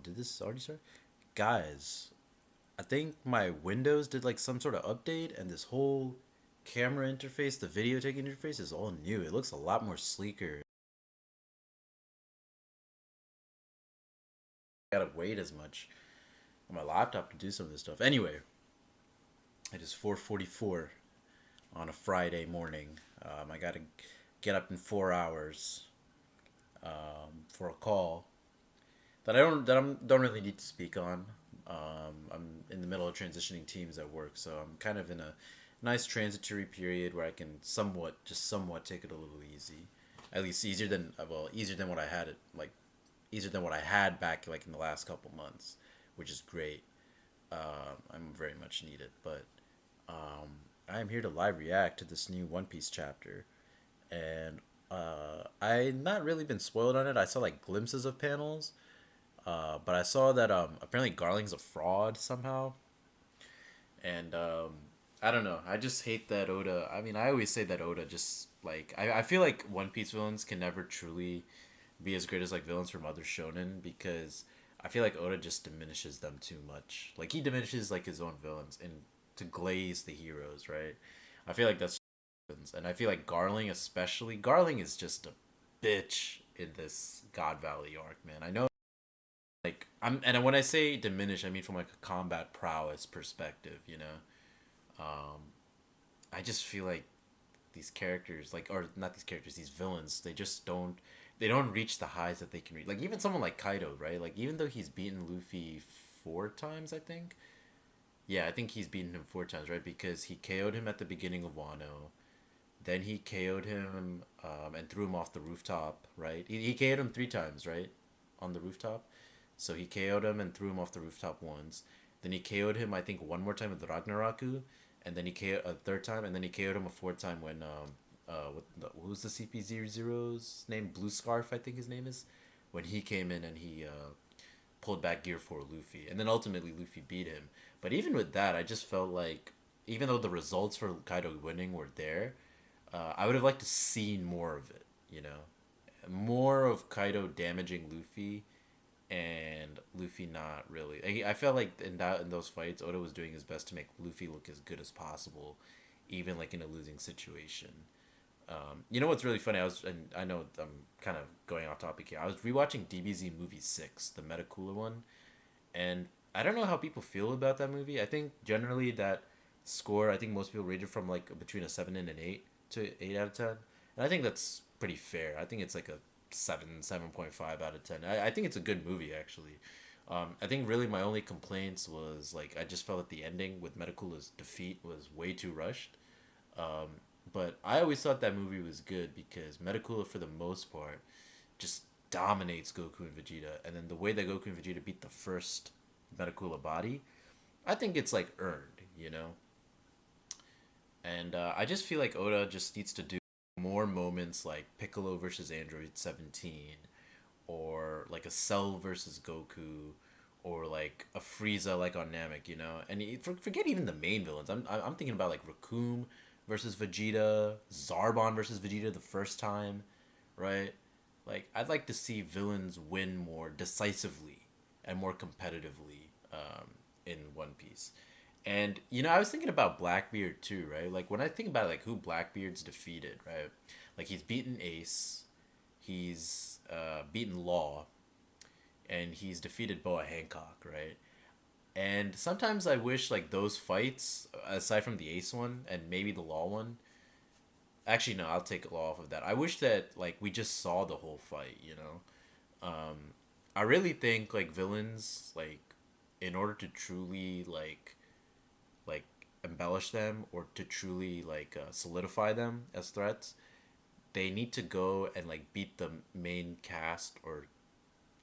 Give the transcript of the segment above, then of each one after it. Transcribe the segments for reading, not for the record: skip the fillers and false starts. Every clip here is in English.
did this already start? Guys, I think my Windows did like some sort of update, and this whole camera interface, the video taking interface, is all new. It looks a lot more sleeker. I gotta wait as much on my laptop to do some of this stuff. Anyway, it is 4:44 on a Friday morning. I gotta get up in 4 hours for a call that I don't really need to speak on. I'm in the middle of transitioning teams at work, so I'm kind of in a nice transitory period where I can somewhat take it a little easy, at least easier than what I had easier than what I had back like in the last couple months, which is great. I'm very much needed, but I am here to live react to this new One Piece chapter, and I not really been spoiled on it. I saw like glimpses of panels, but I saw that apparently Garling's a fraud somehow, and I don't know. I just hate that Oda. I mean, I always say that Oda just like I feel like One Piece villains can never truly be as great as like villains from other shonen because I feel like Oda just diminishes them too much. Like he diminishes like his own villains and to glaze the heroes, right? I feel like that's and I feel like Garling is just a bitch in this God Valley arc, man. I know like and when I say diminish, I mean from like a combat prowess perspective, you know. Um, I just feel like these characters, like or not these characters, these villains, they don't reach the highs that they can reach. Like even someone like Kaido, right? Like even though he's beaten Luffy 4 times, I think. Yeah, I think he's beaten him 4 times, right? Because he KO'd him at the beginning of Wano. Then he KO'd him and threw him off the rooftop, right? He KO'd him 3 times, right? On the rooftop. So he KO'd him and threw him off the rooftop once. Then he KO'd him, I think, one more time with the Ragnaraku. And then he KO'd a third time. And then he KO'd him a fourth time when, who's the CP00's name? Blue Scarf, I think his name is. When he came in and he pulled back gear for Luffy. And then ultimately Luffy beat him. But even with that, I just felt like, even though the results for Kaido winning were there, I would have liked to see more of it, you know, more of Kaido damaging Luffy and Luffy not really. I felt like in those fights, Oda was doing his best to make Luffy look as good as possible, even like in a losing situation. You know what's really funny? And I know I'm kind of going off topic here. I was rewatching DBZ movie 6, the Metacooler one, and I don't know how people feel about that movie. I think generally that score, I think most people rate it from like between a 7 and an 8 to 8 out of 10, and I think that's pretty fair. I think it's like a 7.5 out of 10. I think it's a good movie actually. I think really my only complaints was like I just felt that the ending with Metacooler's defeat was way too rushed. But I always thought that movie was good because Metacooler for the most part just dominates Goku and Vegeta, and then the way that Goku and Vegeta beat the first Metacooler body, I think it's like earned, you know. And I just feel like Oda just needs to do more moments like Piccolo versus Android 17, or like a Cell versus Goku, or like a Frieza like on Namek, you know. And forget even the main villains. I'm thinking about like Raccoon versus Vegeta, Zarbon versus Vegeta the first time, right? Like I'd like to see villains win more decisively and more competitively in One Piece. And you know, I was thinking about Blackbeard too, right? Like when I think about like who Blackbeard's defeated, right? Like he's beaten Ace, he's beaten Law, and he's defeated Boa Hancock, right? And sometimes I wish like those fights, aside from the Ace one and maybe the Law one, actually no, I'll take Law off of that. I wish that like we just saw the whole fight, you know. I really think like villains like in order to truly like embellish them or to truly like solidify them as threats, they need to go and like beat the main cast, or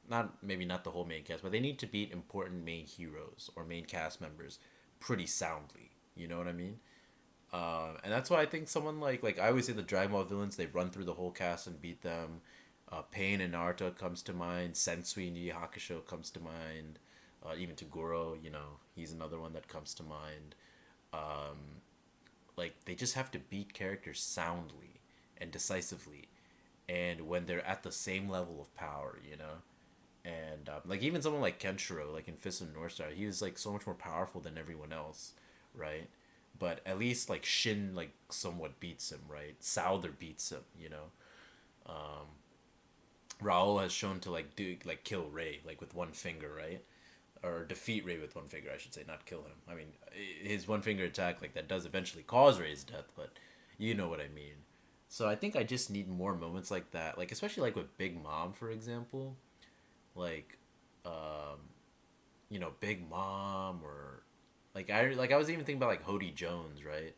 not, maybe not the whole main cast, but they need to beat important main heroes or main cast members pretty soundly. You know what I mean? And that's why I think someone like I always say the Dragon Ball villains, they run through the whole cast and beat them. Pain and Naruto comes to mind. Sensui and Yu Yu Hakusho comes to mind. Even Toguro, you know, he's another one that comes to mind. Like they just have to beat characters soundly and decisively, and when they're at the same level of power, you know. And like even someone like Kenshiro, like in Fist of the North Star, he was like so much more powerful than everyone else, right? But at least like Shin like somewhat beats him, right? Souther beats him, you know. Raul has shown to like do like kill Ray like with one finger, right? Or defeat Ray with one finger, I should say, not kill him. I mean, his one finger attack like that does eventually cause Ray's death, but you know what I mean. So I think I just need more moments like that, like especially like with Big Mom, for example, like, Big Mom or like I was even thinking about like Hody Jones, right?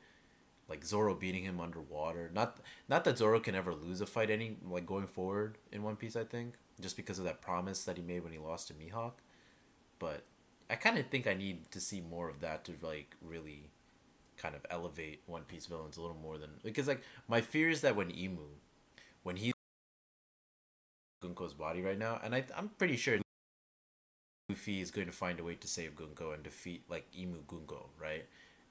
Like Zoro beating him underwater. Not that Zoro can ever lose a fight any like going forward in One Piece. I think just because of that promise that he made when he lost to Mihawk. But I kind of think I need to see more of that to like really kind of elevate One Piece villains a little more than because like my fear is that when he Gunko's body right now, and I'm pretty sure Luffy is going to find a way to save Gunko and defeat like Imu Gunko, right?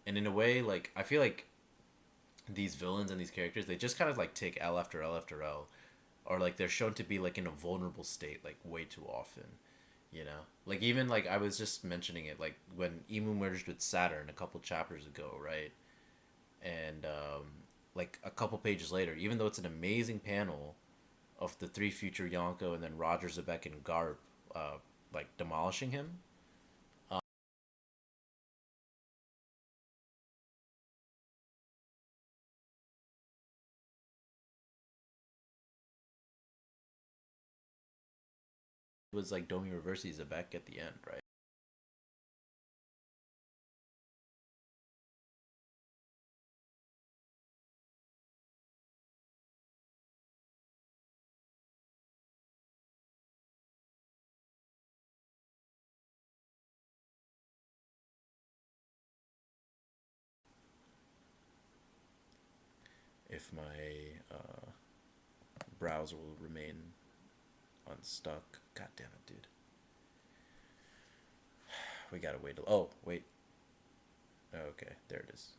And in a way, like I feel like these villains and these characters, they just kind of like take L after L after L, or like they're shown to be like in a vulnerable state like way too often, you know. Like even like I was just mentioning it like when Imu merged with Saturn a couple chapters ago, right? And like a couple pages later, even though it's an amazing panel of the three future Yonko and then Roger, Zebek, and Garp, like demolishing him. It was like Domi Reversi Zebek at the end, right? If my browser will remain unstuck. God damn it, dude. We gotta wait. Oh, wait. Okay, there it is.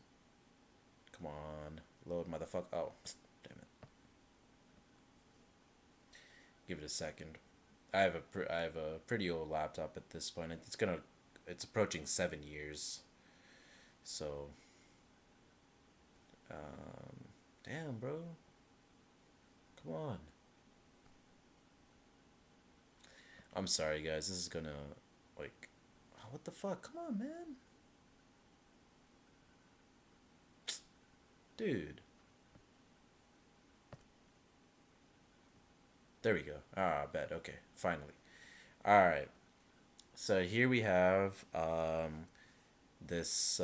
Come on. Load, motherfucker. Oh, damn it. Give it a second. I have a pretty old laptop at this point. It's approaching 7 years. So, damn, bro. Come on. I'm sorry, guys. This is gonna, like, what the fuck? Come on, man. Dude. There we go. Ah, bet. Okay, finally. All right. So here we have this.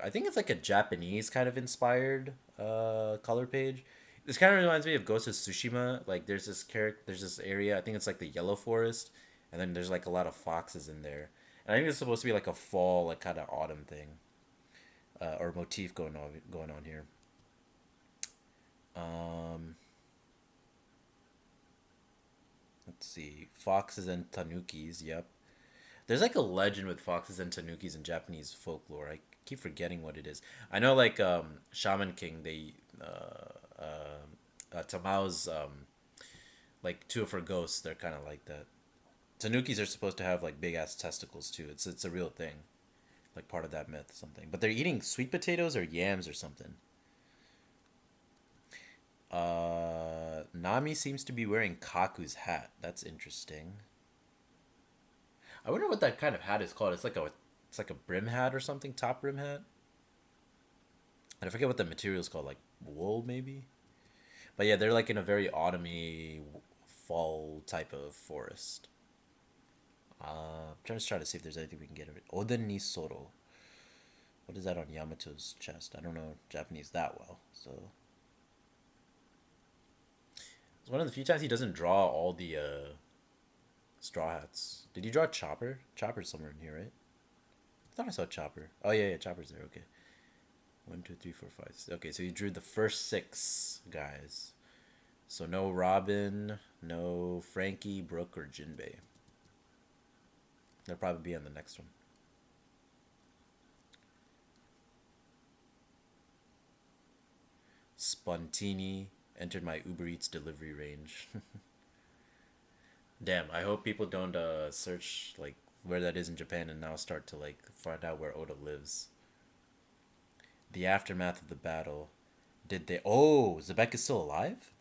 I think it's like a Japanese kind of inspired color page. This kind of reminds me of Ghost of Tsushima. Like there's this area. I think it's like the Yellow Forest, and then there's like a lot of foxes in there. And I think it's supposed to be like a fall, like kind of autumn thing, or motif going on here. Um, let's see, foxes and tanukis. Yep. There's like a legend with foxes and tanukis in Japanese folklore. I keep forgetting what it is. I know like Shaman King, they Tamao's like two of her ghosts. They're kind of like that. Tanukis are supposed to have like big ass testicles too. It's a real thing, like part of that myth, something. But they're eating sweet potatoes or yams or something. Nami seems to be wearing Kaku's hat. That's interesting. I wonder what that kind of hat is called. It's like a brim hat or something, top brim hat. And I forget what the material is called, like wool maybe. But yeah, they're like in a very autumny fall type of forest. I'm trying to see if there's anything we can get of it. Oden ni Soro. What is that on Yamato's chest? I don't know Japanese that well, so it's one of the few times he doesn't draw all the straw hats. Did you draw Chopper? Chopper's somewhere in here, right? I thought I saw Chopper. Oh yeah, yeah, Chopper's there. Okay, 1, 2, 3, 4, 5. Okay, so you drew the first six guys. So no Robin, no Frankie, Brooke, or Jinbei. They'll probably be on the next one. Spontini entered my Uber Eats delivery range. Damn, I hope people don't search like where that is in Japan and now start to like find out where Oda lives. The aftermath of the battle. Did they? Oh, Zebek is still alive?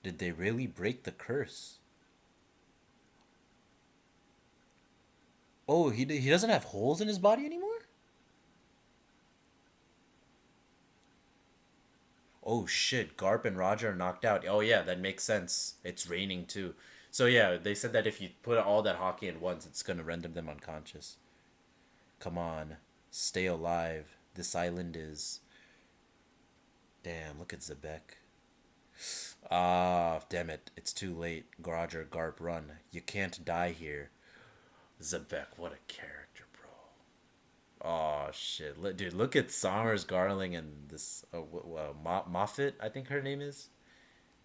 Did they really break the curse? Oh, he doesn't have holes in his body anymore? Oh shit, Garp and Roger are knocked out. Oh yeah, that makes sense. It's raining too. So yeah, they said that if you put all that hockey in once, it's gonna render them unconscious. Come on, stay alive. This island is. Damn, look at Zebek. Ah, damn it. It's too late. Roger, Garp, run. You can't die here. Zebek, what a character, bro. Oh shit, dude! Look at Summers, Garling, and this Moffat. I think her name is.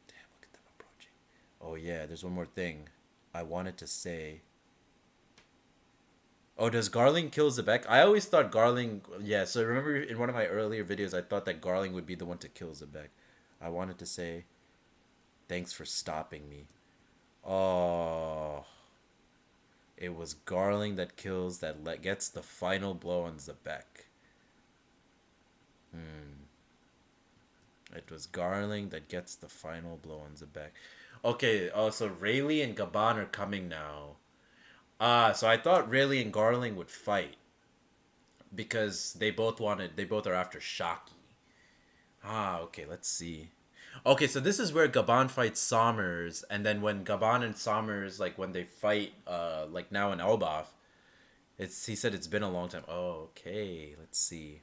Damn, look at them approaching. Oh yeah, there's one more thing. I wanted to say. Oh, does Garling kill Zebek? I always thought Garling. Yeah, so remember in one of my earlier videos, I thought that Garling would be the one to kill Zebek. I wanted to say thanks for stopping me. Oh, it was Garling that kills gets the final blow on Zebek. It was Garling that gets the final blow on Zebek. Okay, so Rayleigh and Gaban are coming now. So I thought Rayleigh and Garling would fight because they both are after Shaki. Okay, let's see. Okay, so this is where Gaban fights Sommers, and then when Gaban and Sommers, like when they fight, like now in Elbaf, he said it's been a long time. Oh, okay, let's see.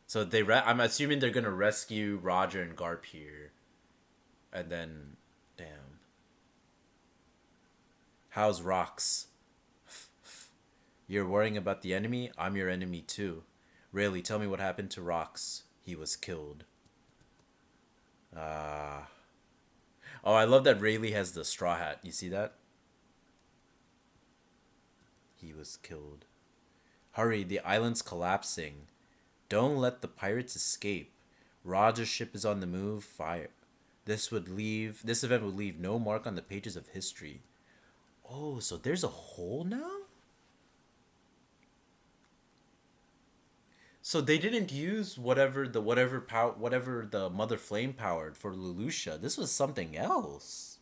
So I'm assuming they're gonna rescue Roger and Garp here, and then, damn, how's Rocks? You're worrying about the enemy. I'm your enemy too. Really, tell me what happened to Rocks. He was killed. Ah. Oh, I love that Rayleigh has the straw hat. You see that? He was killed. Hurry, the island's collapsing. Don't let the pirates escape. Roger's ship is on the move. Fire. This event would leave no mark on the pages of history. Oh, so there's a hole now? So they didn't use whatever the mother flame powered for Leloucha. This was something else.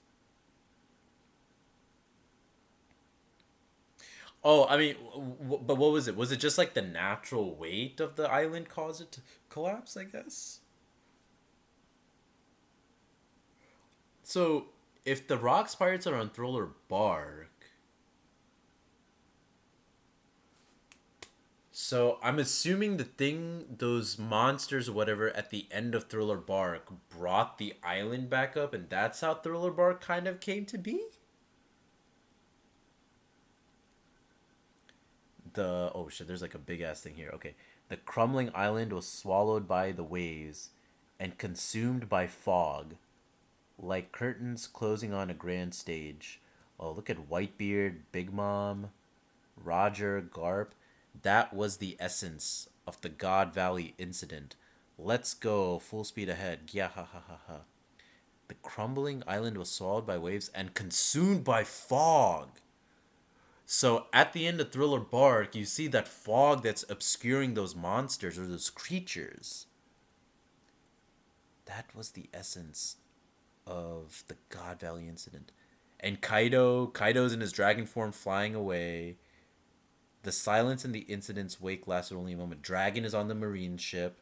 Oh, I mean, but what was it? Was it just like the natural weight of the island caused it to collapse? I guess. So if the Rocks pirates are on Thriller Bark, so I'm assuming those monsters or whatever at the end of Thriller Bark brought the island back up, and that's how Thriller Bark kind of came to be. Oh shit, there's like a big ass thing here. Okay, the crumbling island was swallowed by the waves, and consumed by fog, like curtains closing on a grand stage. Oh, look at Whitebeard, Big Mom, Roger, Garp. That was the essence of the God Valley incident. Let's go, full speed ahead. Yeah, ha ha ha ha. The crumbling island was swallowed by waves and consumed by fog. So at the end of Thriller Bark, you see that fog that's obscuring those monsters or those creatures. That was the essence of the God Valley incident. And Kaido's in his dragon form flying away. The silence in the incident's wake lasted only a moment. Dragon is on the marine ship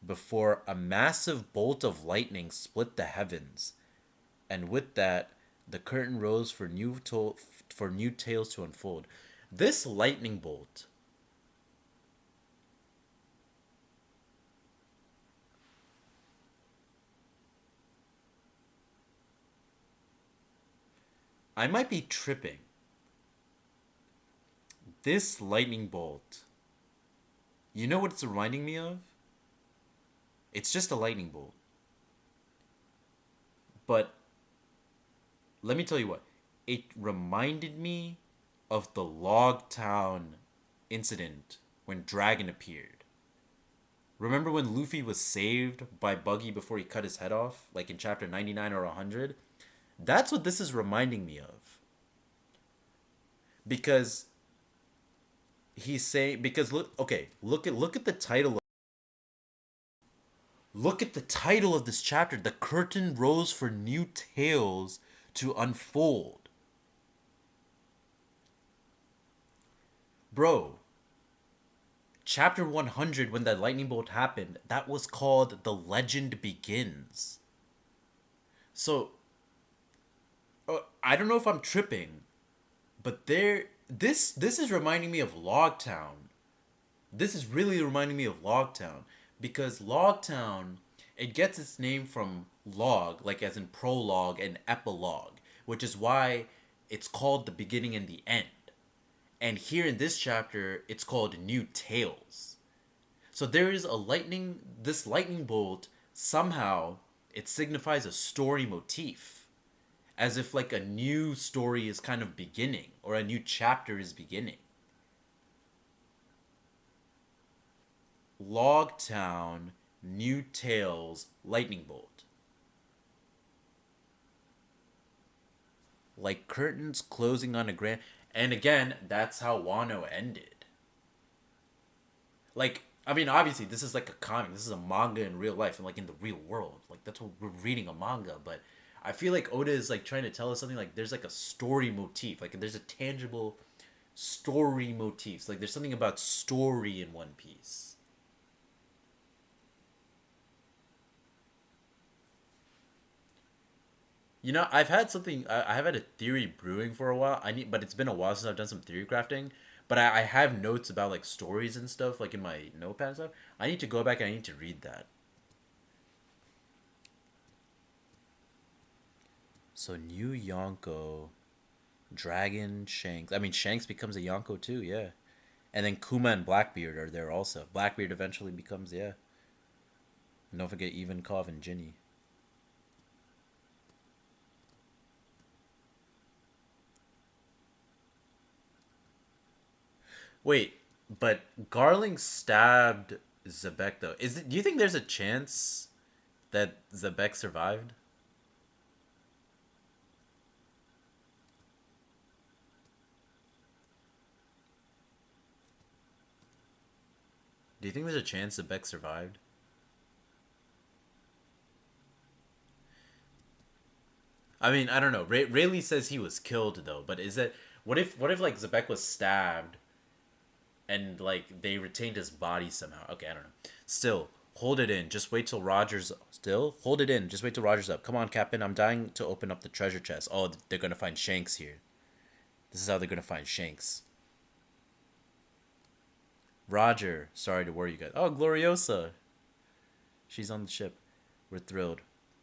before a massive bolt of lightning split the heavens. And with that, the curtain rose for new tales to unfold. This lightning bolt, I might be tripping. This lightning bolt, you know what it's reminding me of? It's just a lightning bolt. But let me tell you what, it reminded me of the Log Town incident when Dragon appeared. Remember when Luffy was saved by Buggy before he cut his head off, like in chapter 99 or 100? That's what this is reminding me of. Because he's saying, because look, okay, look at the title. Look at the title of this chapter. The curtain rose for new tales to unfold. Bro, chapter 100, when that lightning bolt happened, that was called The Legend Begins. So, I don't know if I'm tripping, but this is reminding me of Logtown. This is really reminding me of Logtown because Logtown, it gets its name from log, like as in prologue and epilogue, which is why it's called the beginning and the end. And here in this chapter, it's called New Tales. So there is a lightning, this lightning bolt, somehow it signifies a story motif, as if like a new story is kind of beginning or a new chapter is beginning. Logtown, New Tales, Lightning Bolt. Like curtains closing on a grand. And again, that's how Wano ended. Like, I mean, obviously, this is like a comic. This is a manga in real life and like in the real world. Like, that's what we're reading a manga. But I feel like Oda is like trying to tell us something like there's like a story motif. Like, there's a tangible story motifs. Like, there's something about story in One Piece. You know, I've had something. I have had a theory brewing for a while. But it's been a while since I've done some theory crafting. But I have notes about like stories and stuff, like in my notepad and stuff. I need to go back and I need to read that. So new Yonko, Dragon, Shanks. I mean, Shanks becomes a Yonko too, yeah. And then Kuma and Blackbeard are there also. Blackbeard eventually becomes, yeah. And don't forget Ivankov and Ginny. Wait, but Garling stabbed Zebek though. Do you think there's a chance that Zebek survived? Do you think there's a chance Zebek survived? I mean, I don't know. Rayleigh says he was killed though, but is that what if like Zebek was stabbed and like they retained his body somehow? Okay, I don't know. Still, hold it in. Just wait till Rogers. Still, hold it in. Just wait till Rogers up. Come on, Captain. I'm dying to open up the treasure chest. Oh, they're gonna find Shanks here. This is how they're gonna find Shanks. Roger, sorry to worry you guys. Oh, Gloriosa. She's on the ship. We're thrilled.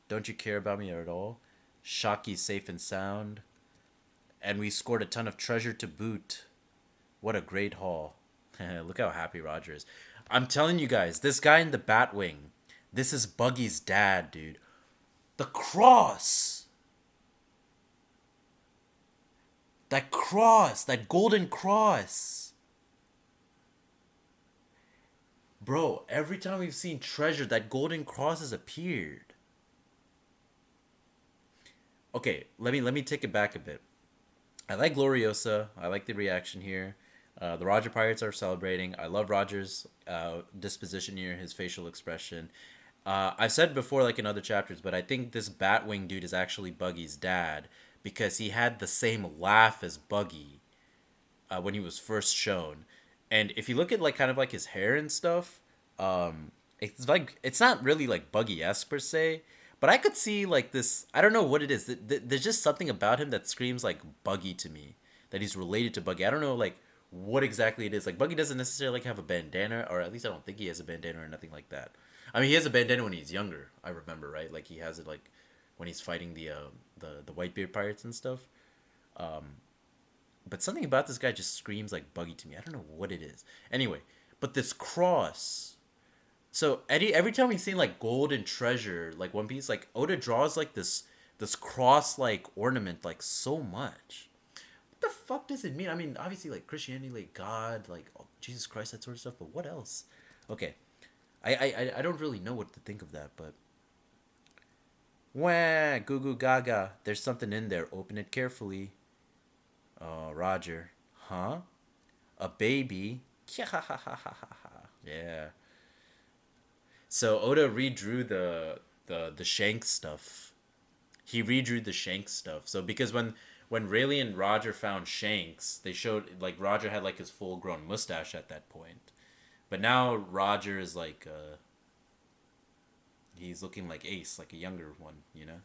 Don't you care about me at all? Shocky's safe and sound. And we scored a ton of treasure to boot. What a great haul. Look how happy Roger is. I'm telling you guys, this guy in the Batwing, this is Buggy's dad, dude. The cross! That cross! That golden cross! Bro, every time we've seen treasure, that golden cross has appeared. Okay, let me take it back a bit. I like Gloriosa. I like the reaction here. The Roger Pirates are celebrating. I love Roger's disposition here, his facial expression. I've said before, like in other chapters, but I think this Batwing dude is actually Buggy's dad because he had the same laugh as Buggy when he was first shown. And if you look at like kind of like his hair and stuff, it's like it's not really like Buggy esque per se, but I could see like this. I don't know what it is. There's just something about him that screams like Buggy to me. That he's related to Buggy. I don't know like what exactly it is. Like Buggy doesn't necessarily like have a bandana, or at least I don't think he has a bandana or nothing like that. I mean, he has a bandana when he's younger. I remember right. Like he has it like when he's fighting the Whitebeard pirates and stuff. But something about this guy just screams like Buggy to me. I don't know what it is. Anyway, but this cross. So Eddie, every time we see like gold and treasure, like One Piece, like Oda draws like this cross like ornament like so much. What the fuck does it mean? I mean, obviously like Christianity, like God, like oh, Jesus Christ, that sort of stuff. But what else? Okay, I don't really know what to think of that, but Wah, goo goo gaga. There's something in there. Open it carefully. Oh, Roger. Huh? A baby? Yeah. So Oda redrew the Shanks stuff. He redrew the Shanks stuff. So because when Rayleigh and Roger found Shanks, they showed like Roger had like his full grown mustache at that point. But now Roger is like he's looking like Ace, like a younger one, you know?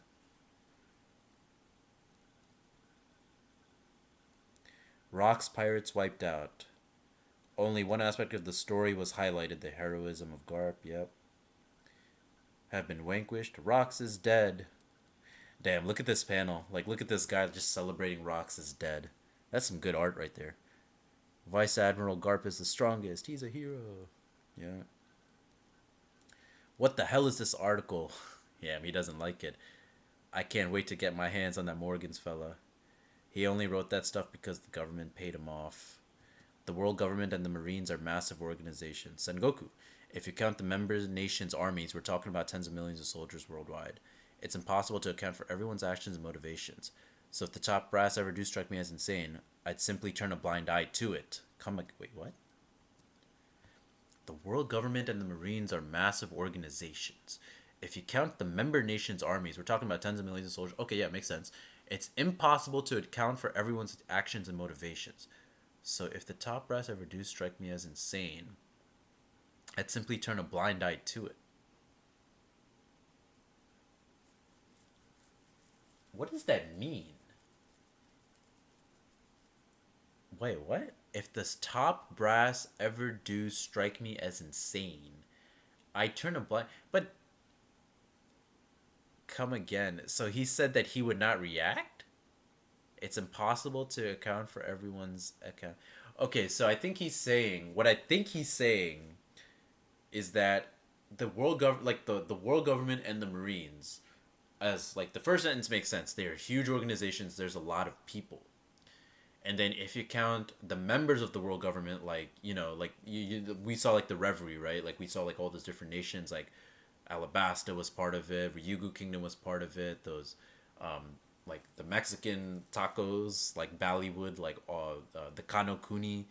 Rock's pirates wiped out. Only one aspect of the story was highlighted, the heroism of Garp, yep. Have been vanquished. Rox is dead. Damn, look at this panel. Like, look at this guy just celebrating Rox is dead. That's some good art right there. Vice Admiral Garp is the strongest. He's a hero. Yeah. What the hell is this article? Yeah, he doesn't like it. I can't wait to get my hands on that Morgans fella. He only wrote that stuff because the government paid him off. The world government and the Marines are massive organizations. Sengoku. If you count the member nations' armies, we're talking about tens of millions of soldiers worldwide. It's impossible to account for everyone's actions and motivations. So if the top brass ever do strike me as insane, I'd simply turn a blind eye to it. Wait, what? The world government and the Marines are massive organizations. If you count the member nations' armies, we're talking about tens of millions of soldiers. Okay, yeah, makes sense. It's impossible to account for everyone's actions and motivations. So if the top brass ever do strike me as insane, I'd simply turn a blind eye to it. What does that mean? Wait, what? If the top brass ever do strike me as insane, I turn a blind. But come again. So he said that he would not react. It's impossible to account for everyone's account. Okay, so I think he's saying what I think he's saying is that the world government and the Marines, as like the first sentence makes sense. They are huge organizations. There's a lot of people. And then if you count the members of the world government, like like we saw like the Reverie, right? Like we saw like all those different nations, like Alabasta was part of it, Ryugu Kingdom was part of it. Those, like the Mexican tacos, like Ballywood, like the Kano Kuni,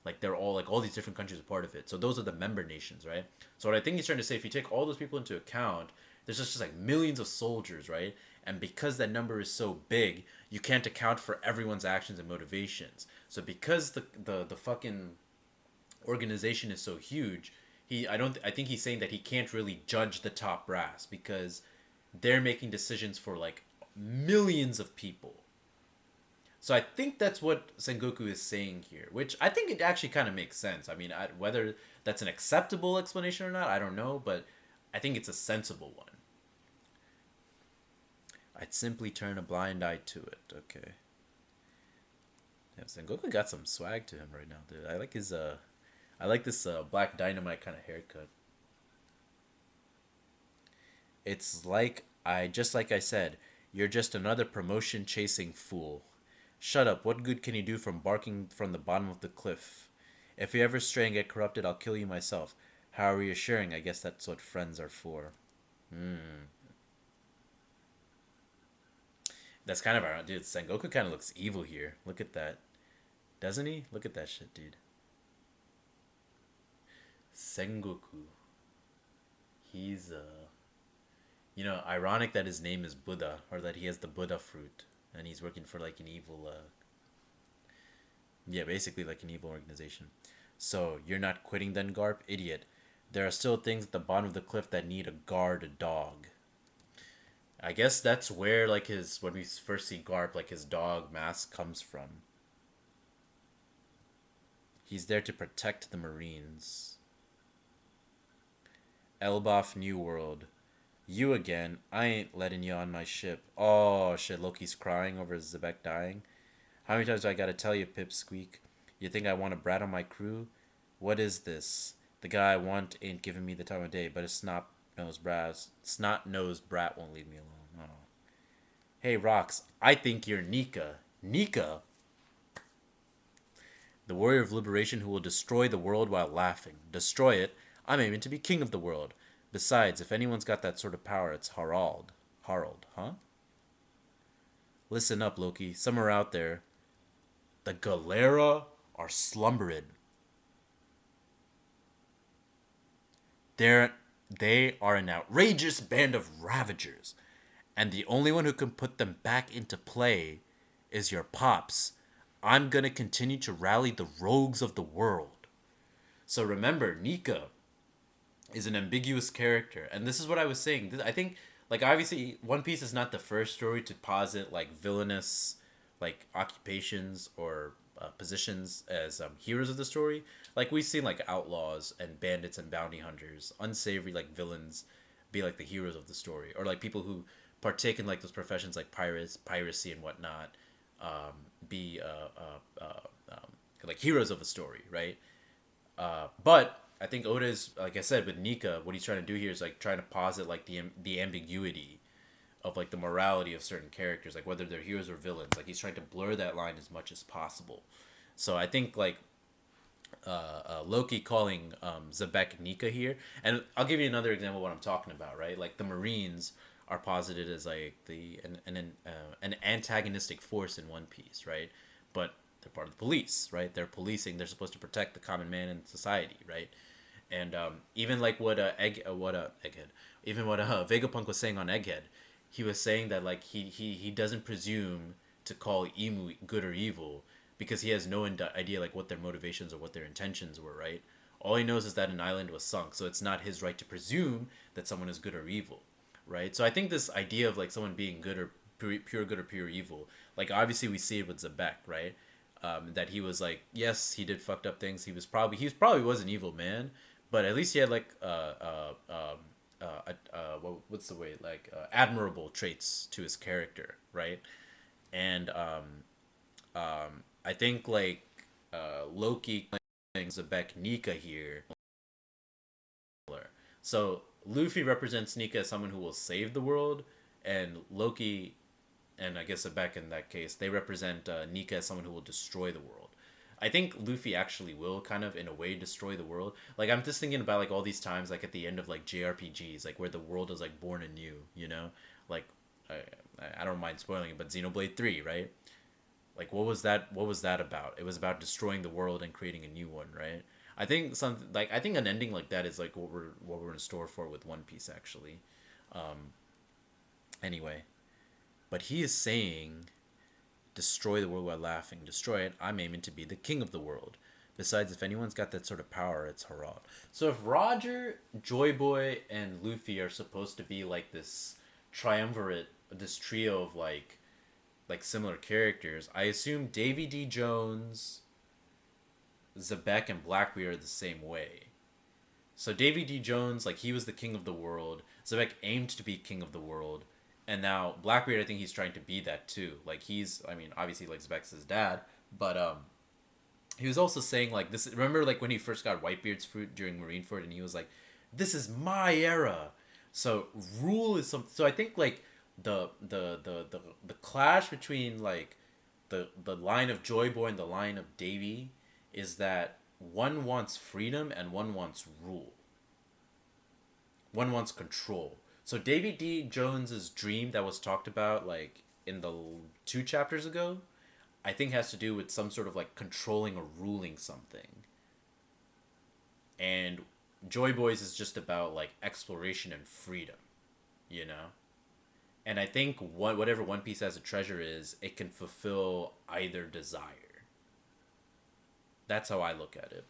like they're all like all these different countries are part of it. So those are the member nations, right? So what I think he's trying to say, if you take all those people into account, there's just like millions of soldiers, right? And because that number is so big, you can't account for everyone's actions and motivations. So because the fucking organization is so huge, I think he's saying that he can't really judge the top brass because they're making decisions for like millions of people. So I think that's what Sengoku is saying here, which I think it actually kind of makes sense. I mean, whether that's an acceptable explanation or not, I don't know, but I think it's a sensible one. I'd simply turn a blind eye to it. Okay. Yeah, Sengoku got some swag to him right now, dude. I like this Black Dynamite kind of haircut. It's like I said, you're just another promotion chasing fool. Shut up. What good can you do from barking from the bottom of the cliff? If you ever stray and get corrupted, I'll kill you myself. How reassuring. I guess that's what friends are for. Hmm. That's kind of ironic. Dude, Sengoku kind of looks evil here. Look at that. Doesn't he? Look at that shit, dude. Sengoku. He's, ironic that his name is Buddha, or that he has the Buddha fruit, and he's working for like an evil, yeah, basically like an evil organization. So, you're not quitting then, Garp? Idiot. There are still things at the bottom of the cliff that need a guard dog. I guess that's where like his when we first see Garp, like his dog mask comes from. He's there to protect the Marines. Elbaf New World. You again. I ain't letting you on my ship. Oh shit, Loki's crying over Zebek dying. How many times do I gotta tell you, Pipsqueak? You think I want a brat on my crew? What is this? The guy I want ain't giving me the time of day, but a snot nosed brat won't leave me alone. Oh. Hey Rox, I think you're Nika. Nika? The warrior of liberation who will destroy the world while laughing. Destroy it? I'm aiming to be king of the world. Besides, if anyone's got that sort of power, it's Harald. Harald, huh? Listen up, Loki. Somewhere out there, the Galera are slumbering. They're they are an outrageous band of ravagers, and the only one who can put them back into play is your pops. I'm gonna continue to rally the rogues of the world. So remember, Nika is an ambiguous character, and this is what I was saying. I think, like, obviously, One Piece is not the first story to posit like villainous, like occupations or positions as heroes of the story. Like we've seen like outlaws and bandits and bounty hunters, unsavory like villains, be like the heroes of the story, or like people who partake in like those professions like piracy and whatnot, be like heroes of a story, right? But I think Oda is, like I said, with Nika, what he's trying to do here is like trying to posit like the ambiguity of like the morality of certain characters, like whether they're heroes or villains. Like he's trying to blur that line as much as possible. So I think like Loki calling Zebek Nika here, and I'll give you another example of what I'm talking about. Right, like the Marines are posited as like an antagonistic force in One Piece, right? But they're part of the police, right? They're policing. They're supposed to protect the common man in society, right? And even like what Egghead, even what Vegapunk was saying on Egghead, he was saying that like he doesn't presume to call Emu good or evil because he has no idea like what their motivations or what their intentions were, right? All he knows is that an island was sunk, so it's not his right to presume that someone is good or evil, right? So I think this idea of like someone being good or pure good or pure evil, like obviously we see it with Zebek, right? That he was like, yes, he did fucked up things. He probably was an evil man, but at least he had like what's the way like admirable traits to his character, right? And I think like Loki playing Zebek Nika here. So Luffy represents Nika as someone who will save the world, and Loki and I guess Zebek in that case, they represent Nika as someone who will destroy the world. I think Luffy actually will kind of in a way destroy the world. Like I'm just thinking about like all these times like at the end of like JRPGs, like where the world is like born anew, you know? Like I, I don't mind spoiling it, but Xenoblade 3, right? Like what was that about? It was about destroying the world and creating a new one, right? I think an ending like that is like what we're in store for with One Piece actually. Anyway, but he is saying destroy the world while laughing. Destroy it. I'm aiming to be the king of the world. Besides, if anyone's got that sort of power, it's Harald. So if Roger, Joy Boy, and Luffy are supposed to be like this triumvirate, this trio of like similar characters, I assume Davy D. Jones, Zebek, and Blackbeard are the same way. So Davy D. Jones, like he was the king of the world. Zebek aimed to be king of the world, and now Blackbeard, I think he's trying to be that too. Like I mean, obviously like Zebek's his dad, but he was also saying like this. Remember like when he first got Whitebeard's fruit during Marineford, and he was like, "This is my era." So rule is some. So I think like the clash between like the line of Joy Boy and the line of Davy is that one wants freedom and one wants rule. One wants control. So David D. Jones's dream that was talked about like in the 2 chapters ago, I think has to do with some sort of like controlling or ruling something. And Joy Boys is just about like exploration and freedom, you know? And I think whatever One Piece as a treasure is, it can fulfill either desire. That's how I look at it.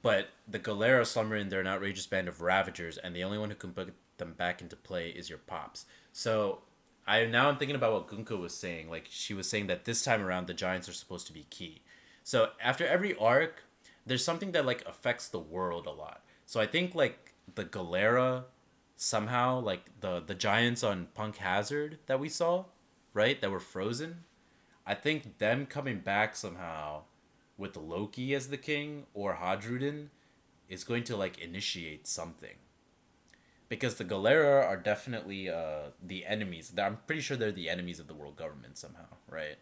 But the Galera Submarine, they're an outrageous band of ravagers, and the only one who can put them back into play is your pops. So I'm thinking about what Gunko was saying. Like she was saying that this time around the giants are supposed to be key. So after every arc, there's something that like affects the world a lot. So I think like the Galera somehow like the giants on Punk Hazard that we saw, right? That were frozen. I think them coming back somehow with Loki as the king or Hadrudin is going to like initiate something because the Galera are definitely the enemies. I'm pretty sure they're the enemies of the world government somehow, right?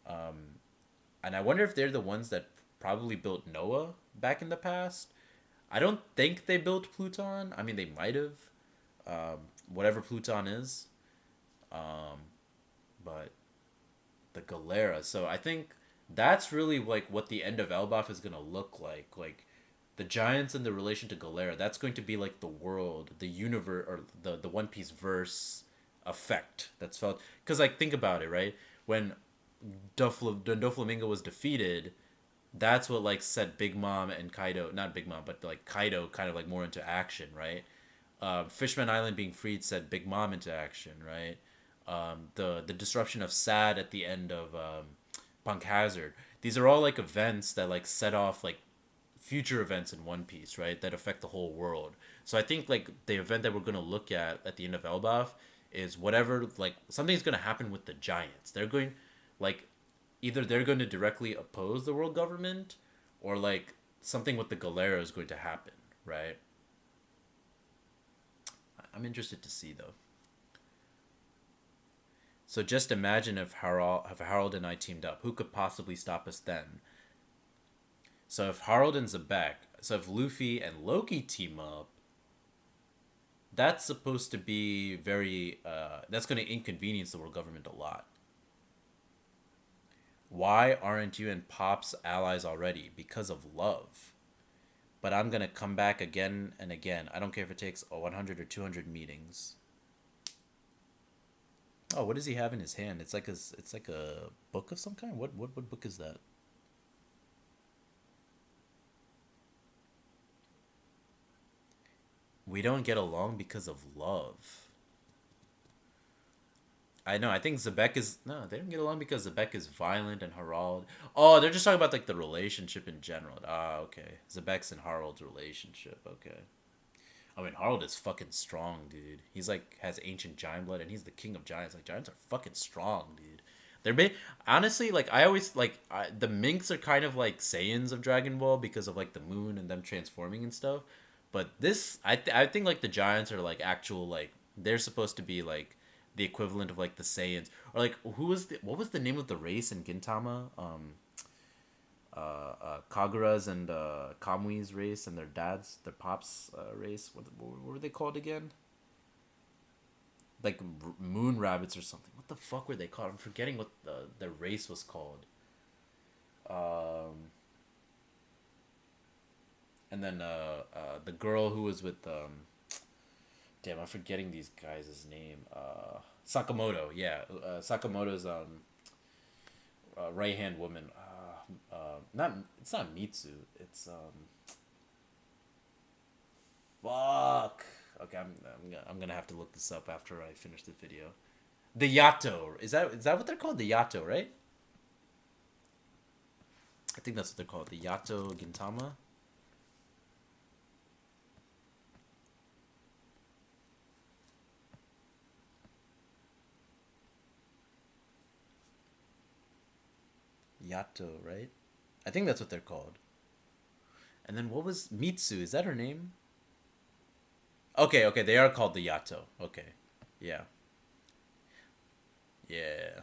And I wonder if they're the ones that probably built Noah back in the past. I don't think they built Pluton. I mean, they might have. whatever Pluton is. Um, but the Galera. So I think that's really like what the end of Elbaf is gonna look like. Like the giants and the relation to Galera. That's going to be like the world, the universe, or the One Piece verse effect that's felt. Because like think about it, right? When Doflamingo was defeated, that's what like set Big Mom and Kaido, not Big Mom, but like Kaido kind of like more into action, right? Fishman Island being freed set Big Mom into action, right? The disruption of Sad at the end of Punk Hazard. These are all like events that like set off like future events in One Piece, right? That affect the whole world. So I think like the event that we're gonna look at the end of Elbaf is whatever like something's gonna happen with the giants. They're going like either they're going to directly oppose the world government or like something with the Galera is going to happen, right? I'm interested to see though. So just imagine if Harold and I teamed up. Who could possibly stop us then? So if Harold and Zebek, so if Luffy and Loki team up, that's supposed to be very. That's going to inconvenience the world government a lot. Why aren't you and Pop's allies already? Because of love. But I'm gonna come back again and again. I don't care if it takes 100 or 200 meetings. Oh, what does he have in his hand? It's like a book of some kind. What book is that? We don't get along because of love. I know. I think Zebek is no. They don't get along because Zebek is violent and Harald. Oh, they're just talking about like the relationship in general. Ah, okay. Zebek's and Harold's relationship. Okay. I mean, Harold is fucking strong, dude. He's like has ancient giant blood, and he's the king of giants. Like giants are fucking strong, dude. Honestly like I always the Minks are kind of like Saiyans of Dragon Ball because of like the moon and them transforming and stuff. But this, I think like the giants are like actual like they're supposed to be like the equivalent of like the Saiyans or like what was the name of the race in Gintama? Kagura's and Kamui's race and their pops race. What were they called again? Like moon rabbits or something. What the fuck were they called? I'm forgetting what the race was called. Um, and then the girl who was with damn, I'm forgetting these guys' name. Sakamoto, yeah, Sakamoto's right hand woman. Not it's not Mitsu. It's fuck. Okay, I'm gonna have to look this up after I finish the video. The Yato, is that what they're called? The Yato, right? I think that's what they're called. The Yato Gintama. Yato, right? I think that's what they're called. And then what was Mitsu? Is that her name? Okay, okay, they are called the Yato. Okay, yeah, yeah.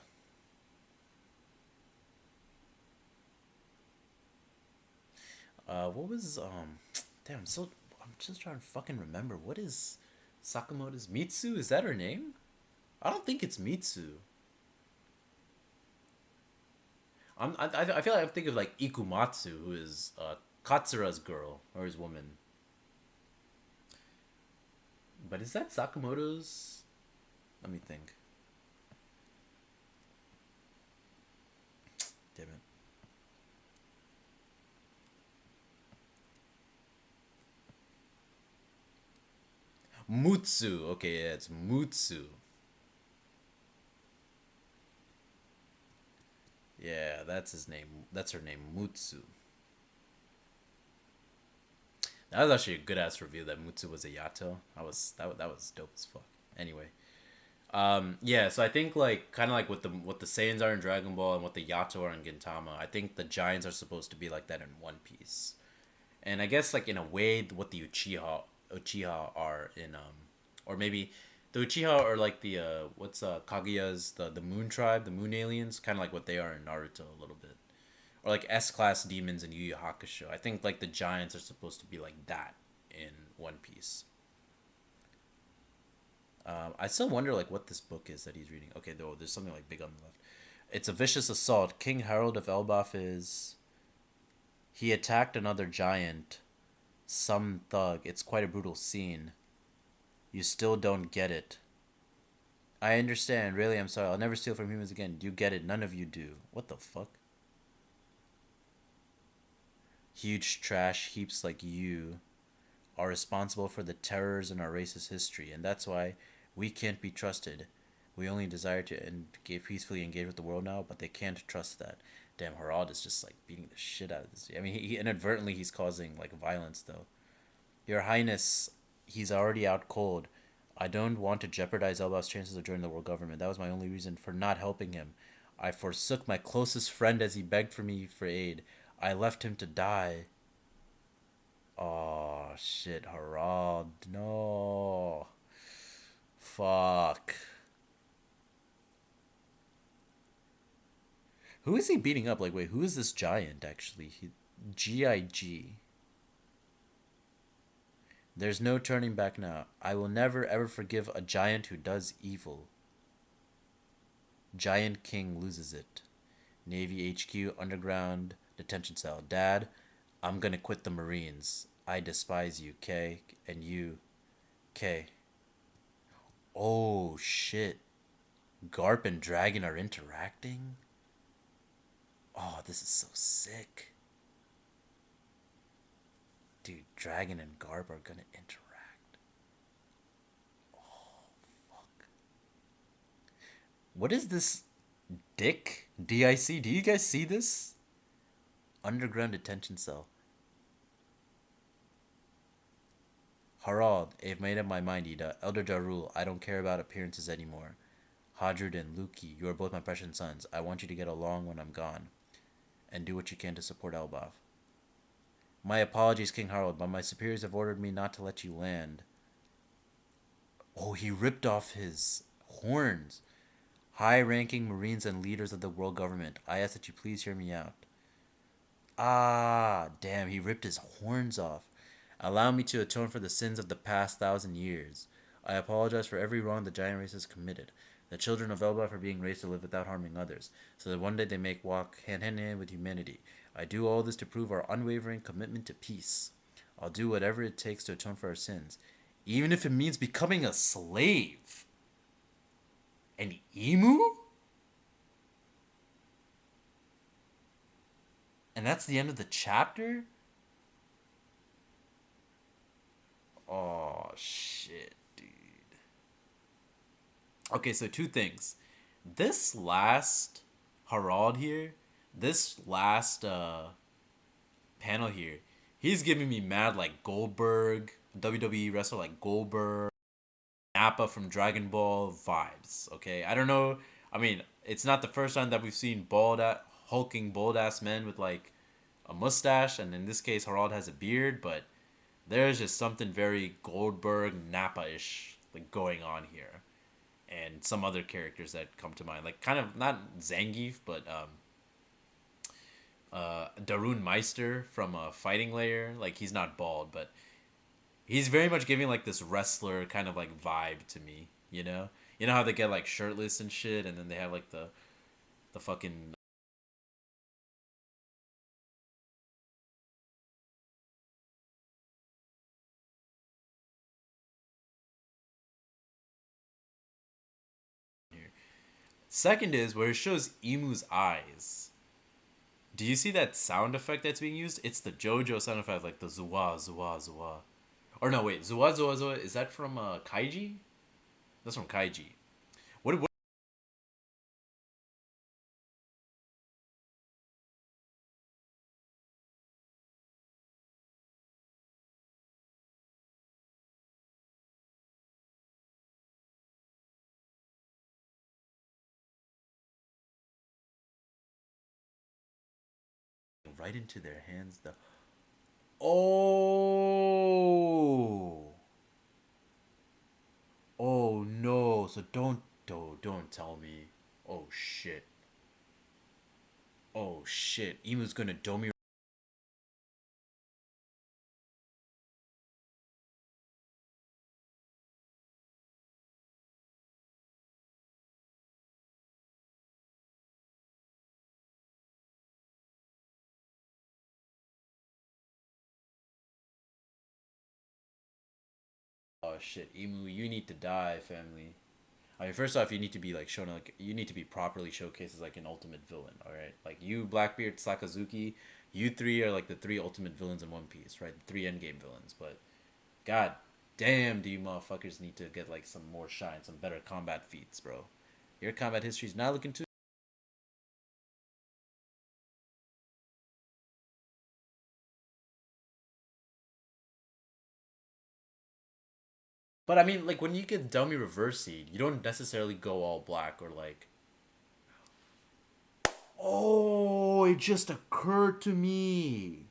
What was Damn, I'm just trying to fucking remember. What is Sakamoto's Mitsu? Is that her name? I don't think it's Mitsu. I feel like I'm thinking of like Ikumatsu, who is Katsura's girl or his woman. But is that Sakamoto's? Let me think. Damn it. Mutsu. Okay, yeah, it's Mutsu. Yeah, that's his name. That's her name, Mutsu. That was actually a good ass review that Mutsu was a Yato. That was dope as fuck. Anyway, yeah. So I think like kind of like what the Saiyans are in Dragon Ball and what the Yato are in Gintama. I think the Giants are supposed to be like that in One Piece. And I guess like in a way what the Uchiha are in or maybe the Uchiha are like the what's Kaguya's the Moon tribe, the Moon aliens, kind of like what they are in Naruto a little bit. Or like S class demons in Yu Yu Hakusho. I think like the giants are supposed to be like that in One Piece. I still wonder like what this book is that he's reading. Okay, though there's something like big on the left. It's a vicious assault. King Harold of Elbaf is he attacked another giant, some thug. It's quite a brutal scene. You still don't get it. I understand. Really, I'm sorry. I'll never steal from humans again. You get it. None of you do. What the fuck? Huge trash heaps like you are responsible for the terrors in our race's history, and that's why we can't be trusted. We only desire to peacefully engage with the world now, but they can't trust that. Damn, Harald is just like beating the shit out of this. I mean, he inadvertently he's causing like violence though. Your Highness, he's already out cold. I don't want to jeopardize Elbaf's chances of joining the world government. That was my only reason for not helping him. I forsook my closest friend as he begged for me for aid. I left him to die. Oh shit, Harald. No. Fuck. Who is he beating up? Like, wait, who is this giant actually? GIG. There's no turning back now. I will never ever forgive a giant who does evil. Giant King loses it. Navy HQ underground detention cell. Dad, I'm gonna quit the Marines. I despise you, K. And you, K. Oh shit. Garp and Dragon are interacting? Oh, this is so sick. Dude, Dragon and Garp are gonna interact. Fuck. What is this Dick? DIC? Do you guys see this? Underground detention cell. Harald, I've made up my mind, Ida. Elder Jarul, I don't care about appearances anymore. Hadrid and Luki, you are both my precious sons. I want you to get along when I'm gone, and do what you can to support Elbaf. My apologies, King Harold, but my superiors have ordered me not to let you land. Oh, he ripped off his horns. High ranking Marines and leaders of the world government, I ask that you please hear me out. Ah, damn, he ripped his horns off. Allow me to atone for the sins of the past 1,000 years. I apologize for every wrong the giant race has committed. The children of Elbaf are being raised to live without harming others, so that one day they may walk hand in hand with humanity. I do all this to prove our unwavering commitment to peace. I'll do whatever it takes to atone for our sins, even if it means becoming a slave. An emu? And that's the end of the chapter? Oh, shit, dude. Okay, so two things. This last Harald here, this last panel here, he's giving me mad like Goldberg, WWE wrestler like Goldberg, Nappa from Dragon Ball vibes. Okay, I don't know. I mean, it's not the first time that we've seen hulking bald ass men with like a mustache, and in this case, Harald has a beard, but there's just something very Goldberg Nappa ish like going on here, and some other characters that come to mind, like kind of not Zangief, but Darun Meister from Fighting Layer. Like he's not bald, but he's very much giving like this wrestler kind of like vibe to me. You know how they get like shirtless and shit, and then they have like the fucking here. Second is where it shows Emu's eyes. Do you see that sound effect that's being used? It's the JoJo sound effect, like the zua zua zua. Or no, wait, zua zua zua. Is that from Kaiji? That's from Kaiji. What right into their hands? The oh oh no! So don't tell me. Oh shit! Oh shit! Emu's gonna Domi shit, Emu, you need to die, family. I mean, first off, you need to be like shown like you need to be properly showcased as like an ultimate villain. All right, like you, Blackbeard, Sakazuki, you three are like the three ultimate villains in One Piece, right? The three endgame villains. But god damn, do you motherfuckers need to get like some more shine, some better combat feats, bro? Your combat history's not looking too. But I mean, like when you get dummy reverse seed, you don't necessarily go all black or like. Oh, it just occurred to me,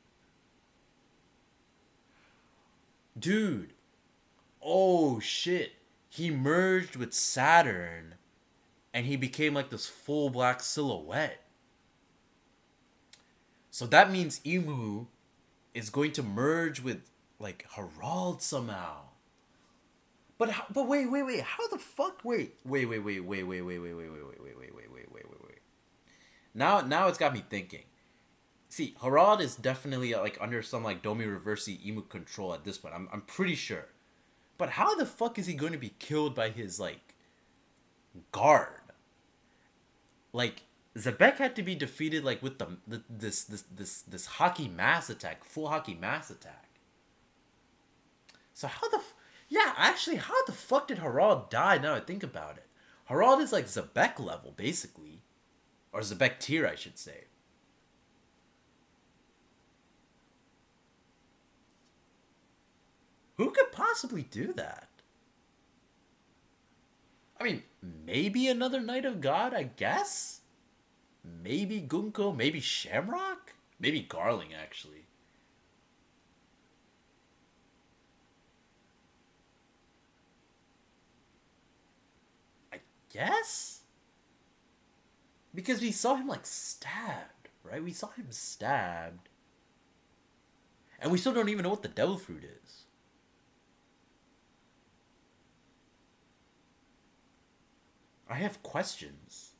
dude. Oh shit, he merged with Saturn, and he became like this full black silhouette. So that means Emu is going to merge with like Harald somehow. But wait. How the fuck? Wait. Now it's got me thinking. See, Harald is definitely like under some like Domi Reversi Emu control at this point. I'm pretty sure. But how the fuck is he going to be killed by his like guard? Like Zebek had to be defeated like with this hockey mass attack, full hockey mass attack. So yeah, actually, how the fuck did Harald die? Now I think about it, Harald is like Zebek level basically, or Zebek tier, I should say. Who could possibly do that? I mean, maybe another Knight of God, I guess. Maybe Gunko, maybe Shamrock, maybe Garling actually. I guess because we saw him like stabbed, right? We saw him stabbed, and we still don't even know what the devil fruit is. I have questions.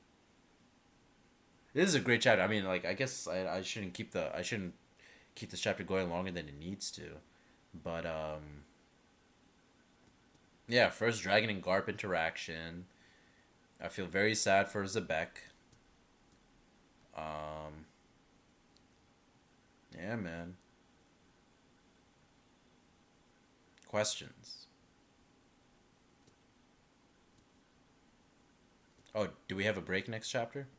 This is a great chapter. I mean, like, I guess I shouldn't keep this chapter going longer than it needs to, but yeah. First Dragon and Garp interaction. I feel very sad for Zebek. Um, yeah, man. Questions. Oh, do we have a break next chapter?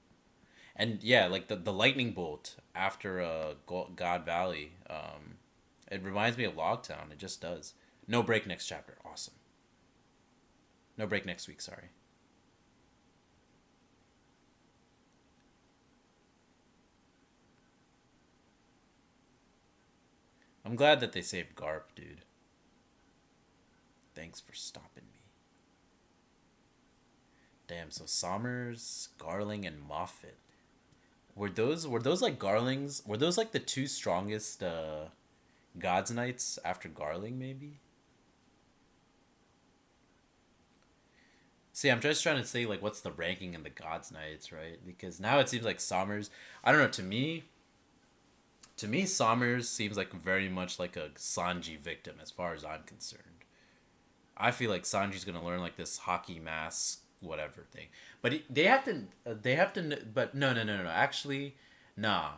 And yeah, like the lightning bolt after God Valley. It reminds me of Logtown. It just does. No break next chapter. Awesome. No break next week. Sorry. I'm glad that they saved Garp, dude. Thanks for stopping me. Damn. So Sommers, Garling, and Moffat. Were those like Garlings? Were those like the two strongest God's Knights after Garling? Maybe. See, I'm just trying to say like what's the ranking in the God's Knights, right? Because now it seems like Sommers. I don't know. To me, Sommers seems like very much like a Sanji victim as far as I'm concerned. I feel like Sanji's gonna learn like this hockey mask whatever thing, but they have to. But no. Actually, nah.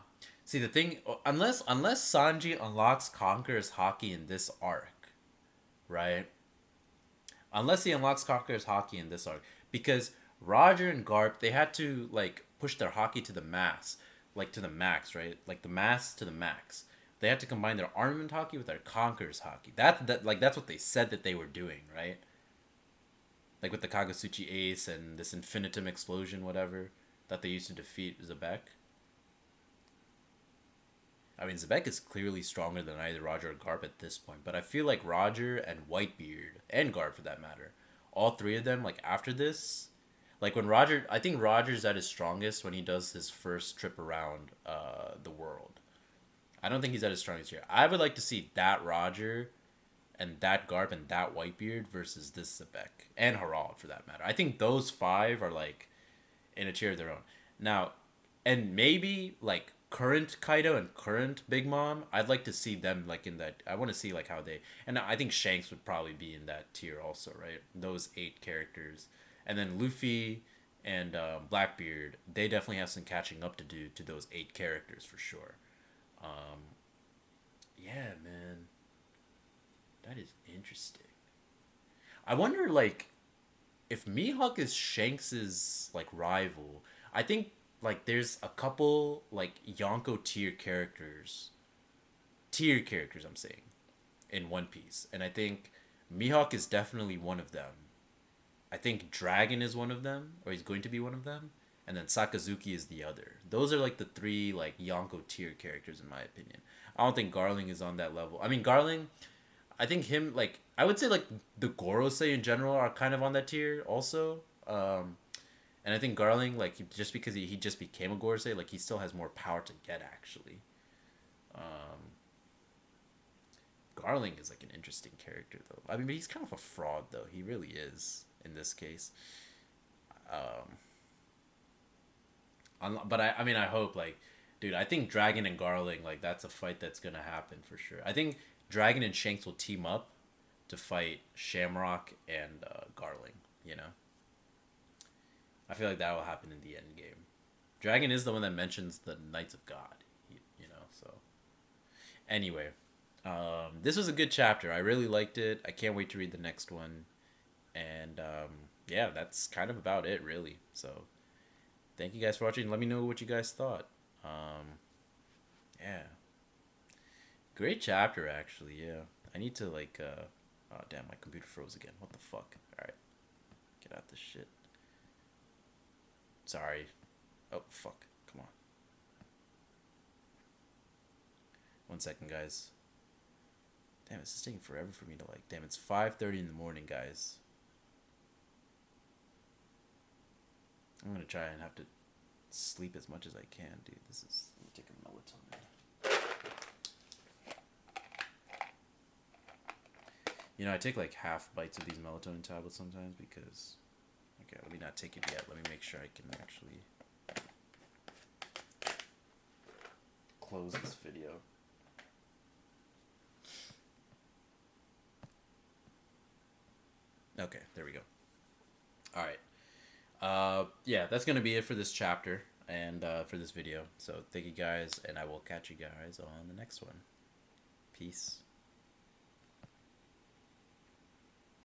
See the thing, unless Sanji unlocks Conqueror's hockey in this arc, right? Unless he unlocks Conqueror's hockey in this arc, because Roger and Garp they had to like push their hockey to the max, like to the max, right? Like the max to the max. They had to combine their armament hockey with their Conqueror's hockey. That's what they said that they were doing, right? Like with the Kagasuchi Ace and this Infinitum explosion, whatever that they used to defeat Zebek. I mean, Zebek is clearly stronger than either Roger or Garp at this point, but I feel like Roger and Whitebeard and Garp for that matter, all three of them, like after this, like when Roger, I think Roger's at his strongest when he does his first trip around the world. I don't think he's at his strongest here. I would like to see that Roger and that Garp and that Whitebeard versus this Zebek and Harald for that matter. I think those five are like in a tier of their own. Now, and maybe like current Kaido and current Big Mom, I'd like to see them like in that. I want to see like how they, and I think Shanks would probably be in that tier also, right? Those 8 characters, and then Luffy and Blackbeard, they definitely have some catching up to do to those 8 characters for sure. Yeah, man, that is interesting. I wonder like if Mihawk is Shanks's like rival. I think like there's a couple like Yonko tier characters I'm saying in One Piece, and I think Mihawk is definitely one of them. I think Dragon is one of them, or he's going to be one of them, and then Sakazuki is the other. Those are like the 3 like Yonko tier characters in my opinion. I don't think Garling is on that level. I mean, Garling, I think him like I would say like the Gorosei in general are kind of on that tier also. And I think Garling like just because he just became a Gorosei, like he still has more power to get actually. Um, Garling is like an interesting character though. I mean, but he's kind of a fraud though. He really is in this case. Um, but I mean I hope like, dude, I think Dragon and Garling like that's a fight that's gonna happen for sure. I think Dragon and Shanks will team up to fight Shamrock and Garling. You know, I feel like that will happen in the end game. Dragon is the one that mentions the Knights of God. You know, so anyway, this was a good chapter. I really liked it. I can't wait to read the next one. And yeah, that's kind of about it, really. So thank you guys for watching. Let me know what you guys thought. Yeah, great chapter actually. Yeah, I need to like. Oh damn, my computer froze again. What the fuck? All right, get out this shit. Sorry. Oh fuck. Come on. 1 second, guys. Damn, this is taking forever for me to like. Damn, it's 5:30 in the morning, guys. I'm gonna try and have to sleep as much as I can, dude. This is. Let me take a melatonin. You know, I take like half bites of these melatonin tablets sometimes because. Okay, let me not take it yet. Let me make sure I can actually close this video. Okay, there we go. All right. Yeah, that's gonna be it for this chapter and for this video. So thank you guys, and I will catch you guys on the next one. Peace.